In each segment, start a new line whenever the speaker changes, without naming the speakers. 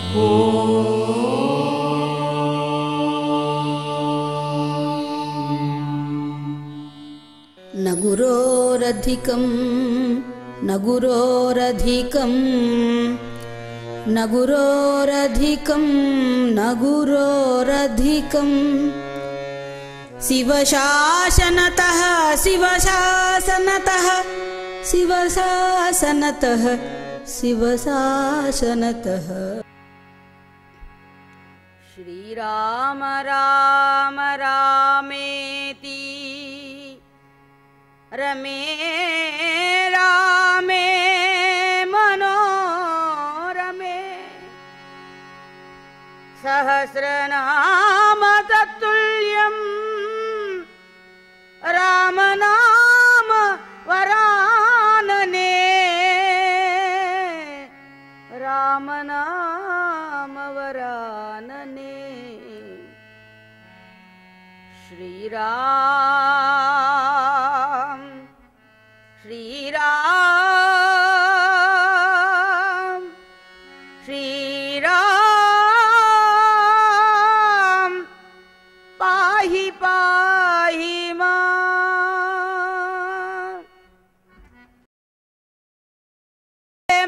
न गुरोरधिकं न गुरोरधिकं न गुरोरधिकं न गुरोरधिकं शिवशासनतः शिवशासनतः शिवशासनतः शिवशासनतः। श्रीराम राम रामेति रमे रामे मनोरमे सहस्रनाम तत्तुल्यं रामनाम वरानने रामनाम वरानने। श्रीराम श्रीराम श्रीराम पाहि पाहि मां।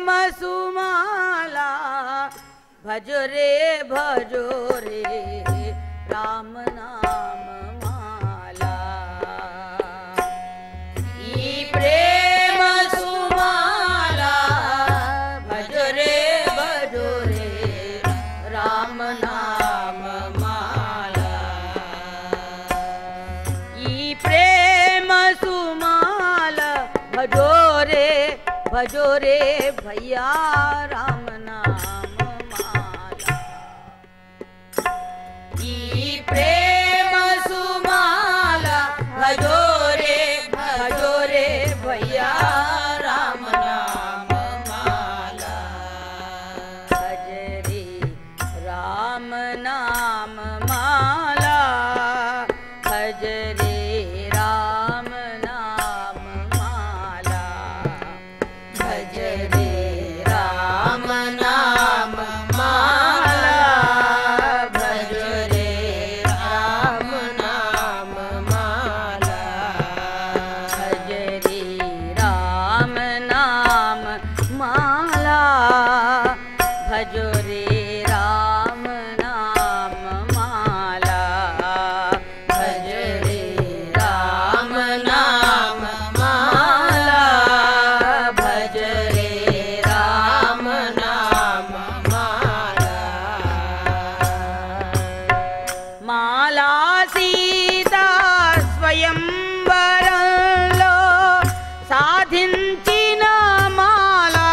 मसुमाला भजो रे राम नाम माला। ई प्रेम सुमाला भजो रे राम नाम माला। ई प्रेम सुमाला भजो रे भैया राम नाम माला। ई प्रेम सुमाला भजो रे भैया राम नाम माला। भज रे राम नाम माला भज रे राम नाम माला भज रे राम नाम माला भज रे राम नाम माला भज रे राम नाम माला भज रे राम नाम माला भज रे राम नाम माला भज रे राम नाम माला। माला सीता स्वयंवरंलो साधिंచిన माला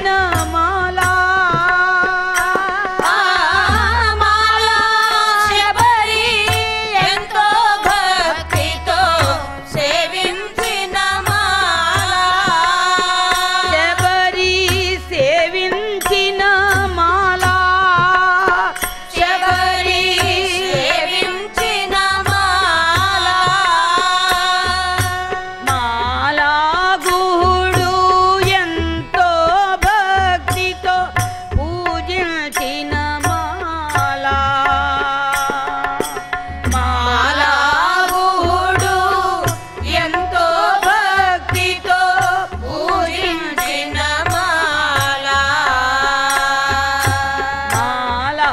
माला
माला శబరి ఎంతో భక్తితో సేవించిన మాల
శబరి సేవించిన మాల
శబరి సేవించిన మాల
మాలా గుహుడు ఎంతో భక్తితో పూజించిన మాల
మాలా గుహుడు ఎంతో భక్తితో పూజించిన మాల
మాలా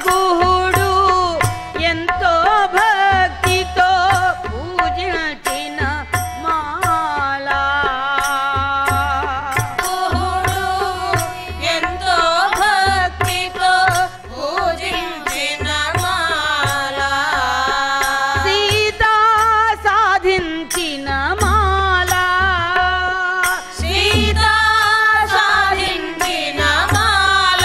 గుహుడు ఎంతో భక్తితో పూజించిన మాల
గుహుడు ఎంతో భక్తితో పూజించిన మాల
సీత సాధించిన మాల
సీత సాధించిన మాల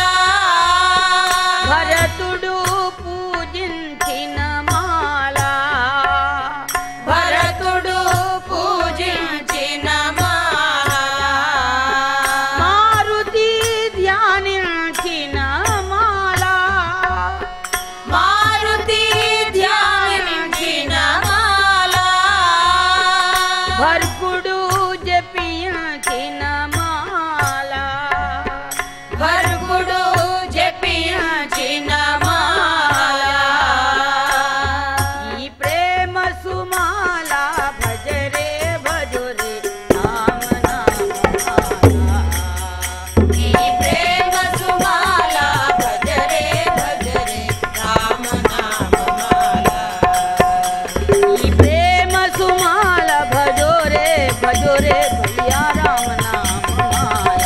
భరతుడు పూజించిన మాల
భరతుడు పూజించిన మాల
మారుతి ధ్యానించిన మాల
మారుతి ధ్యానించిన మాల
భర్గుడు జపించిన మాల
భర్గుడు జపించిన మాల
ఈ ప్రేమ సుమాల భజరే భజరే రామ నామ
ఈ ప్రేమ సుమాల భజరే భజరే రామ నామ మాల
ఈ ప్రేమ సుమాల భజోరే భజోరే భయ్యా రామ నామ మాల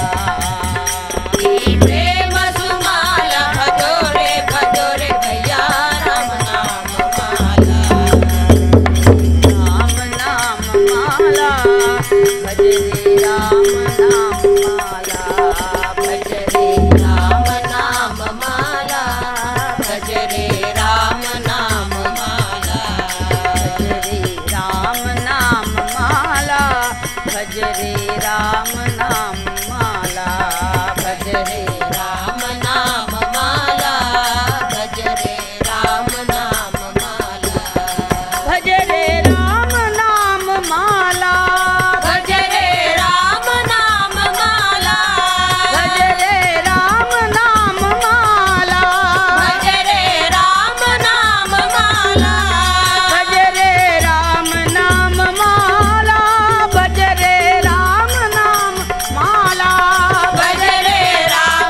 ఈ ప్రేమ సుమాల భజోరే భజోరే భయ్యా రామ నామ మాల
రామ నామ మాల భజరే రామ నామ మాల
భజరే రామ నామ మాల భజరే రామ నామ మాల
భజరే రామ నామ మాల భజరే రామ నామ మాల
భజరే రామ నామ మాల భజరే రామ నామ మాల
భజరే రామ నామ మాల
భజరే రామ నామ మాల
భజరే రామ నామ మాల
భజరే రామ నామ మాల
భజరే రామ నామ మాల భజరే రామ నామ మాల
భజరే రామ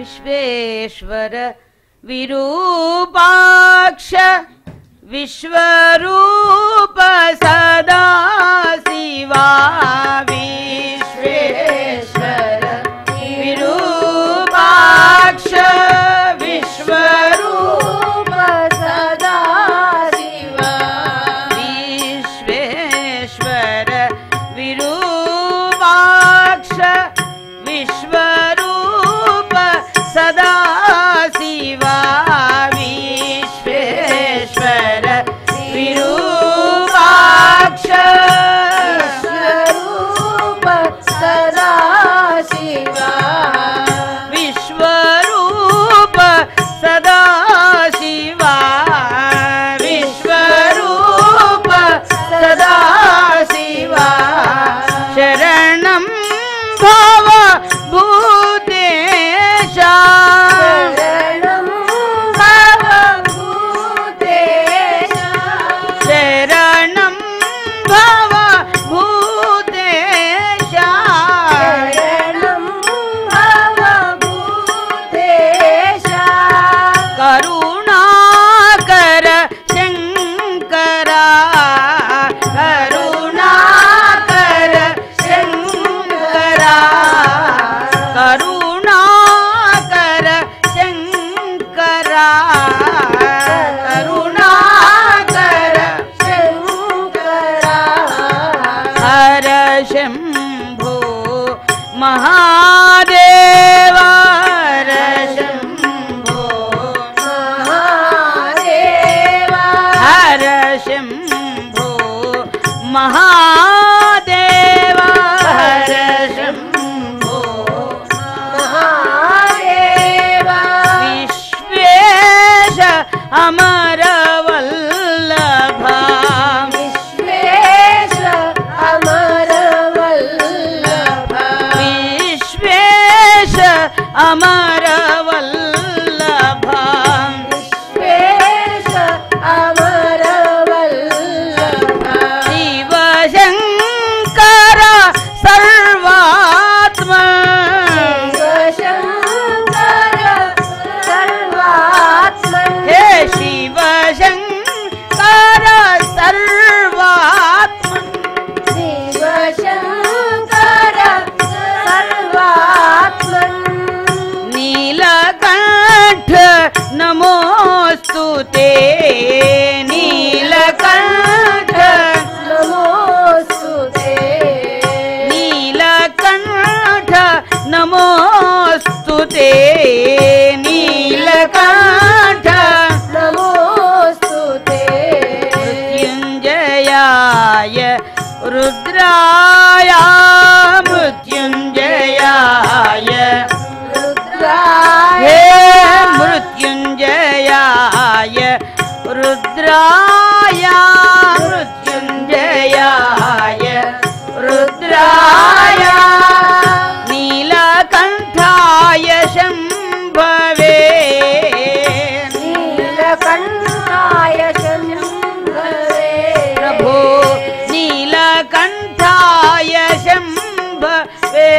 विश्वेश्वर विरूपाक्ष विश्वरूप सदा शिवा विश्वेश्वर विरूपाक्ष विश्वरूप
सदा शिवा
विश्वेश्वर विरूपाक्ष विश्वरूप सदा शिवा विश्वेश्वर विरूपाक्ष
विश्वरूप सदा शिवा
विश्वरूप सदा शिवा विश्वरूप सदा शिवा शरणं भव भूतेशा
शरणं भवभूतेशा
शरणं भव भूतेशा
शरणं भवभूतेशा
करुणाकर शङ्करा करुणाकर शङ्करा करुणाकर शङ्करा करुणाकर
शङ्करा
हर शम्भो महादेव हर शम्भो
महादेवा
हर शम्भो महादेव हर शम्भो
महादेवा
विश्वेश अमर वल्लभा
विश्वेश अमर वल्लभा
विश्वेश अमर वल्लभा
विश्वेश अमर वल्लभा
शिव शङ्कर सर्वात्मा
शिवशङ्कर सर्वात्मन्
हे शिव शङ्कर सर्वात्मा
शिवशङ्कर सर्वात्मन्
नीलकण्ठ नमोऽस्तु ते नीलकण्ठ
नमोऽस्तु ते
नीलकण्ठ नमोऽस्तु ते नीलकण्ठ
नमोऽस्तु ते
मृत्युञ्जयाय रुद्राय मृत्युञ्जयाय
रुद्राय
हे मृत्युञ्जयाय रुद्राय मृत्युञ्जयाय रुद्राय नीलकण्ठाय शम्भवे
नीलकण्ठाय शम्भवे
प्रभो नीलकण्ठाय शम्भवे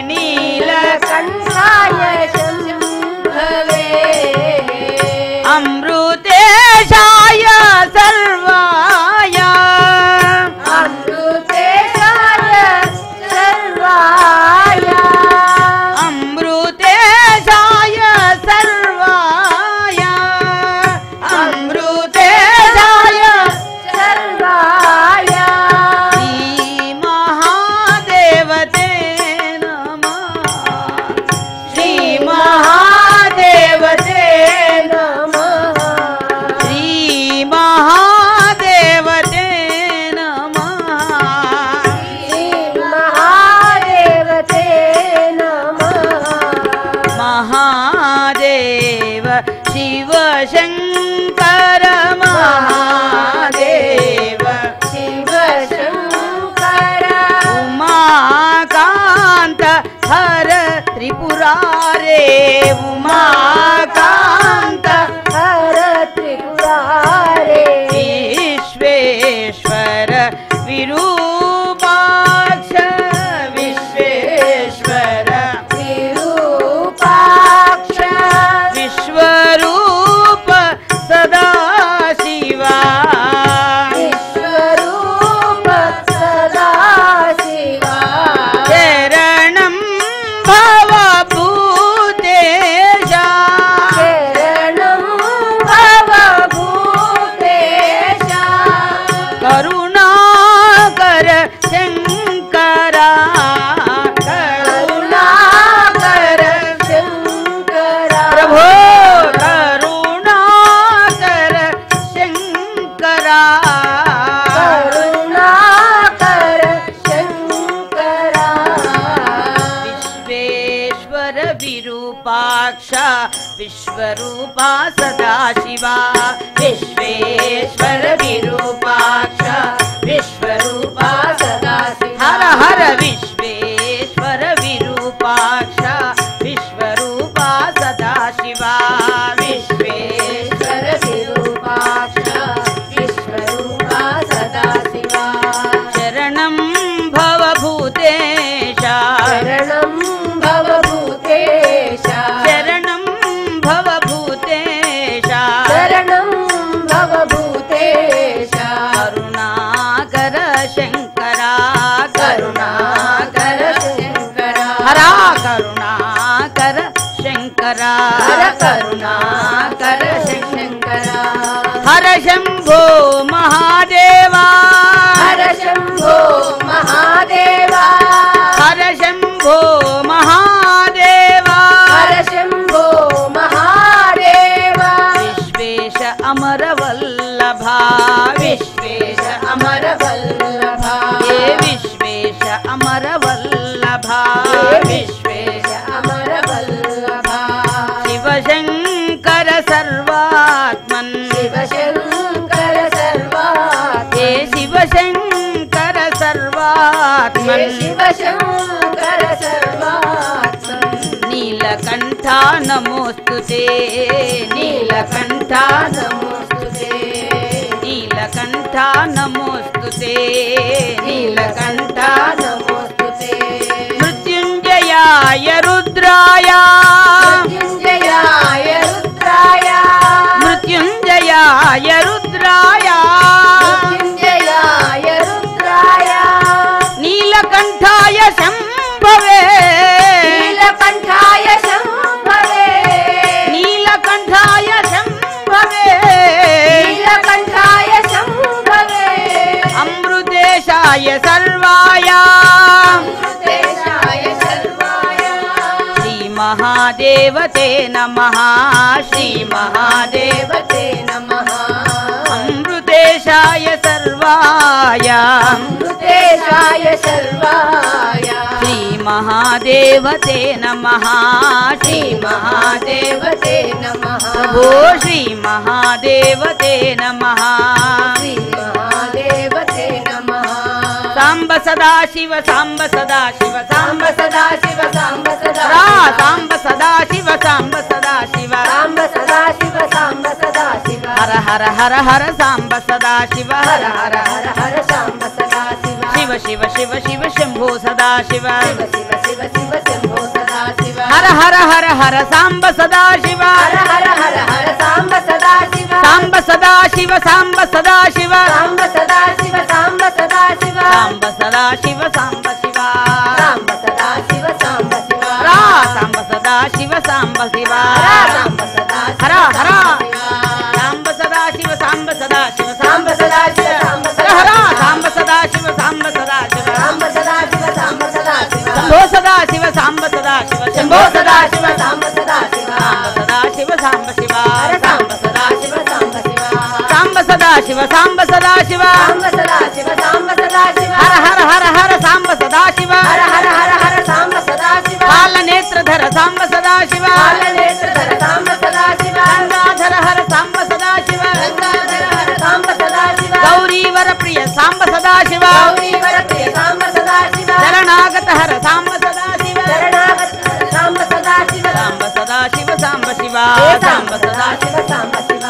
नीलकण्ठाय शम्भवे
अमृतेशाय विरूपाक्ष विश्वरूपा सदाशिवा विश्वेश्वर विरूपाक्ष विश्वरूपा
सदाशिवा
हर हर विश्वेश्वर विरूपाक्ष विश्वरूपा सदाशिवा
विश्वेश्वर विरूपाक्ष विश्वरूपा सदाशिवा
शरणं भवभूतेश
शरणं भवभूतेश
शरणं भवभूतेश
शरणं भवभूतेश
करुणाकर शङ्करा
करुणाकर शङ्करा
हरा करुणाकर शङ्करा
हर करुणाकर शङ्करा
हर शम्भो महादेवा
हर शम्भो महादेवा
हर शम्भो महादेवा
हर शम्भो महादेवा
विश्वेश अमरवल्लभा
विश्वेश अमरवल्लभा
हे विश्वेश अमरवल्लभा
हे विश्वेश अमरवल्लभा
शिवशङ्कर सर्वात्मन्
शिवशङ्कर सर्वात्मन्
हे शिवशङ्कर
हे
सर्वात्मन्
शिवशङ्कर सर्वात्मन्
नीलकण्ठा नमोऽस्तुते
नीलकण्ठा नमोऽस्तुते
नीलकण्ठा नमोऽस्तुते
नीलकण्ठा नमोऽस्तुते
मृत्युञ्जयाय रुद्राय
मृत्युञ्जयाय रुद्राय
मृत्युञ्जयाय रुद्राय
मृत्युञ्जयाय रुद्राय
नीलकण्ठाय शम्भवे
नीलकण्ठाय शम्भवे
नीलकण्ठाय शम्भवे
नीलकण्ठाय शम्भवे
अमृतेशाय सर्वाय
अमृतेशाय सर्वाय
श्रीमहादेवते नमः श्रीमहादेव
देवते नमः
अमृतेशाय सर्वाय
अमृतेशाय सर्वाय
श्रीमहादेवते नमः
श्रीमहादेवते नमः
प्रभो श्रीमहादेवते नमः
श्रीमहादेवते नमः
साम्ब सदाशिव साम्ब सदाशिव साम्ब
साम्ब सदाशिव साम्ब
रा
सदाशिव
साम्ब सदाशिव साम्ब सदाशिव
साम्ब सदाशिव साम्ब सदाशिव
हर हर हर हर साम्ब सदाशिव
हर हर हर हर साम्ब सदाशिव
शिव शिव शिव शिव शम्भो सदाशिव
शिव शिव शिव शिव शम्भो सदाशिव
हर हर हर हर साम्ब सदाशिव
हर हर हर हर साम्ब सदाशिव
साम्ब सदाशिव साम्ब सदाशिव
साम्ब सदाशिव साम्ब सदाशिव
साम्ब सदाशिव साम्ब शिवा
साम्ब सदाशिव साम्ब शिव
रा साम्ब सदाशिव साम्ब शिवा
साम्ब सदाशिव
हर हर साम्ब सदाशिव साम्ब सदाशिव
साम्ब सदाशिव साम्ब
हर हर साम्ब सदाशिव साम्ब सदाशिव
साम्ब सदाशिव साम्ब सदाशिव
शम्भो सदाशिव साम्ब सदाशिव
शम्भो सदाशिव साम्ब सदाशिव
साम्ब सदाशिव साम्ब शिवा
साम्ब सदाशिव साम्ब शिव
साम्ब सदाशिव साम्ब सदाशिव
साम्ब सदाशिव साम्ब सदाशिव
हर हर हर हर साम्ब सदाशिव
हर हर हर हर साम्ब सदाशिव
कालनेत्रधर साम्ब सदाशिव
कालनेत्रधर साम्ब सदाशिव
गंगाधर हर साम्ब सदाशिव
गंगाधर हर साम्ब सदाशिव
गौरीवर प्रिय साम्ब सदाशिव
गौरीवर प्रिय साम्ब सदाशिव
शरणागत हर साम्ब सदाशिव
शरणागत साम्ब सदाशिव
साम्ब सदाशिव साम्ब शिवा
हे
साम्ब
साम्ब
सदाशिव
सदाशिव साम्ब शिव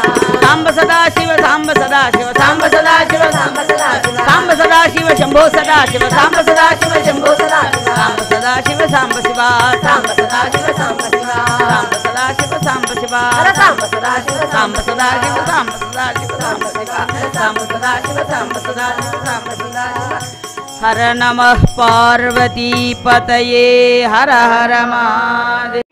साम्ब सदाशिव साम्ब सदाशिव साम्ब सदाशिव
साम्ब सदाशिव
साम्ब सदाशिव शम्भो सदाशिव साम्ब सदाशिव
शम्भो सदाशिव
साम्ब सदाशिव साम्ब शिवा
साम्ब सदाशिव साम्ब शिव
साम्ब सदाशिव साम्ब शिवा
हर साम्ब सदाशिव
साम्ब सदाशिव साम्ब सदाशिव साम्ब शिवा साम्ब सदाशिव साम्ब सदाशिव साम्ब सदाशिव हर नमः पार्वती पतये हर हर महादेव।